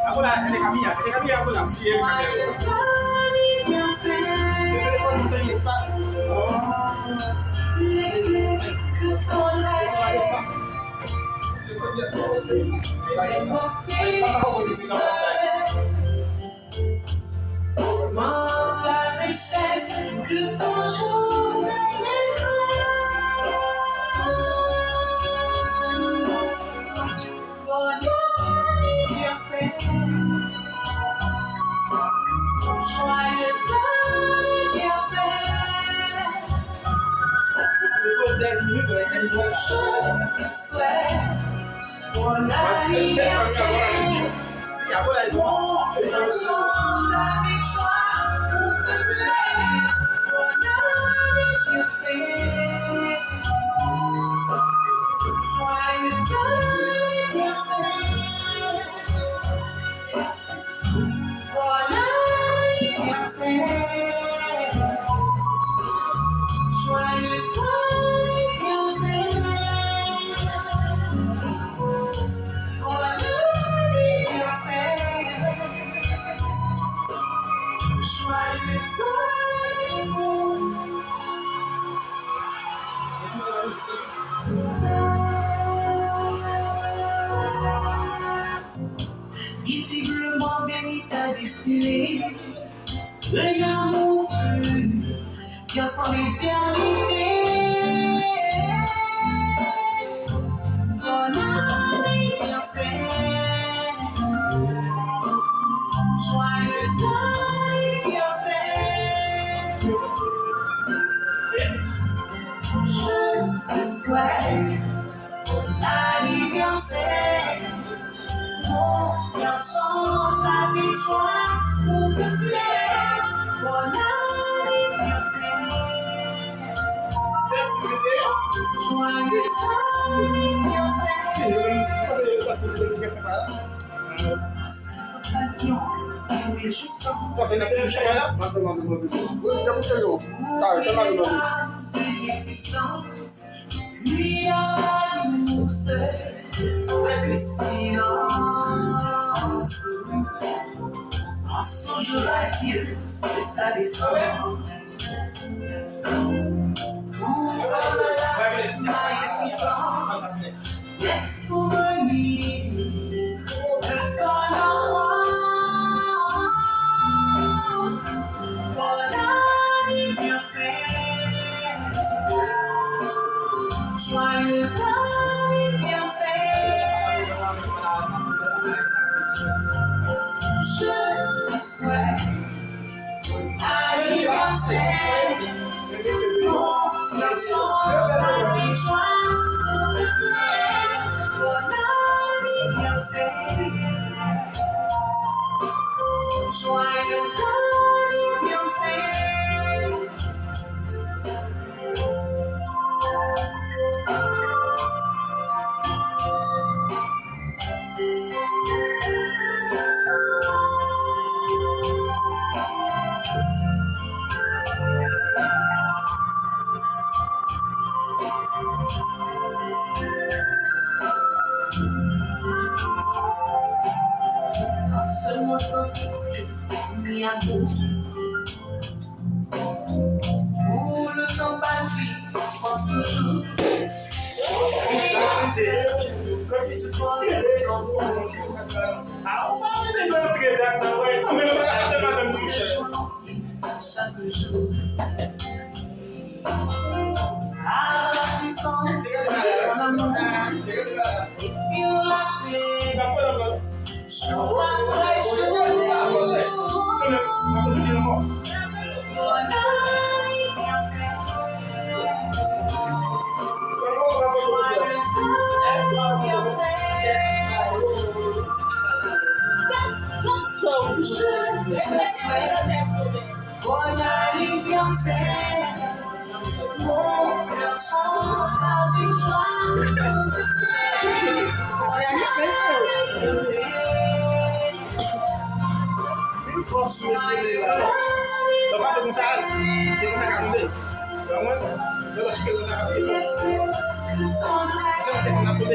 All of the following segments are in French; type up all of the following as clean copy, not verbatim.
Agora ele caminha agora. Visiblement béni ta destinée, le l'amour qui a son éternité. Bon anniversaire, joyeux anniversaire. Je te souhaite bon anniversaire. Mon cœur chante avec joie pour te plaire. Bon anniversaire. Joyeux anniversaire. Cette occasion, nous réjouissons l'existence. Lui a l'amour seul. Du silence, on songera Dieu de ta descendance. Pour la magnificence, laisse revenir de ton enfance. Bon anniversaire, joyeux anniversaire. Je te souhaite anniversaire. Mon cœur chante avec joie pour te plaire. Bon anniversaire. Joyeux anniversaire. Où le temps passe vite, comme toujours. Comme il se prend dans son chaque jour. À la puissance de mon amour, respire la paix, jour après jour. Bon anniversaire. Bon anniversaire, mon cœur chante avec joie.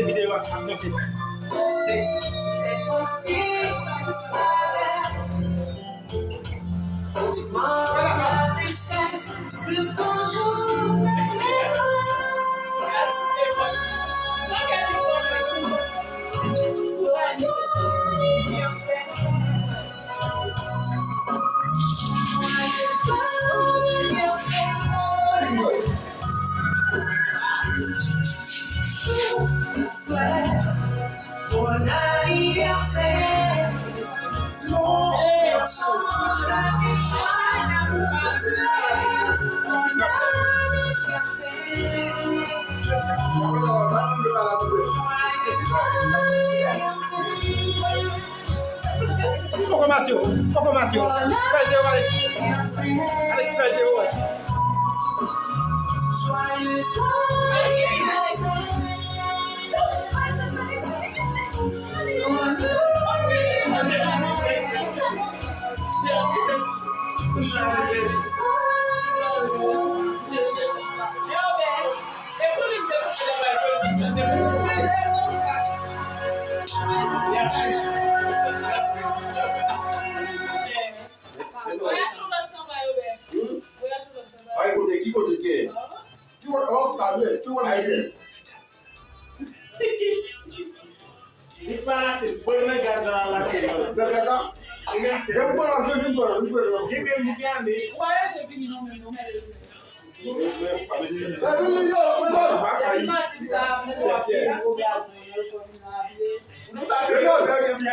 vidéo. C'est possible, sage. La richesse, le bonjour, bon anniversaire, mon chant Pourquoi Mathieu? Pourquoi Mathieu? Fais vidéo, allez, fais vidéo. joyeux Aí, quando aqui, quando aqui? Tu vai saber, tu vai ver. E para se foi na casa lá, senhor. Da casa? Eu vou lá, eu vou lá, eu vou lá. Quem me meame? Why is it being no no Não tá vendo? Eu quero me